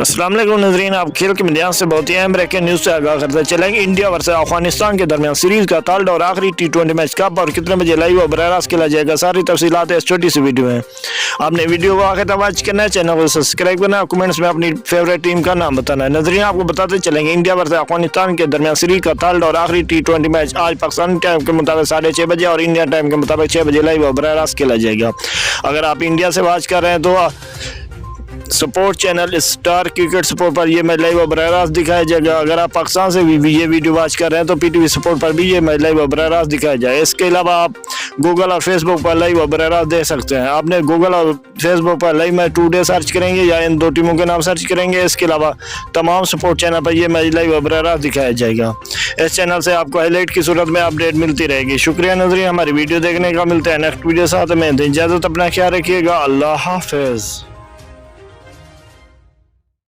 अस्सलाम वालेकुम नजरीन, आप खेल के मैदान से बहुत ही अहम ब्रेकिंग न्यूज़ से आगाह करते चलेंगे। इंडिया वर्सेस अफगानिस्तान के दरमियान सीरीज का थर्ड और आखिरी T20 मैच कब और कितने बजे लाइव और बराह रास्त खेला जाएगा, सारी तफसीलात इस छोटी सी वीडियो में। आपने वीडियो को आखिर तक वॉच करना है, चैनल को सब्सक्राइब करना है, कमेंट्स में अपनी फेवरेट टीम का नाम बताना है। नजरीन, आपको बताते चलेंगे इंडिया वर्सेस अफगानिस्तान के दरमियान सीरीज का थर्ड और आखिरी T20 मैच आज पाकिस्तान टाइम के मुताबिक 6:30 बजे और इंडिया टाइम के मुताबिक 6 बजे लाइव और बराह रास्त खेला जाएगा। अगर आप इंडिया से वॉच कर रहे हैं तो support channel star cricket support पर ये मैच लाइव और बराह रास्त दिखाया जाएगा। अगर आप पाकिस्तान से भी ये वीडियो वॉच कर रहे हैं तो PTV सपोर्ट पर भी ये मैच लाइव और बराह रास्त दिखाया जाएगा। इसके अलावा आप गूगल और फेसबुक पर लाइव और बराह रास्त देख सकते हैं। आपने गूगल और फेसबुक पर लाइव मैच टुडे सर्च करेंगे या इन दो टीमों के नाम सर्च करेंगे। इसके अलावा तमाम सपोर्ट चैनल पर यह मैच लाइव और बराह रास्त दिखाया जाएगा। इस चैनल से आपको हाईलाइट की सूरत में अपडेट मिलती रहेगी। शुक्रिया नजरीन, हमारी वीडियो देखने का। मिलते हैं नेक्स्ट वीडियो साथ में। इजाज़त, अपना ख्याल रखिएगा। अल्लाह हाफिज़।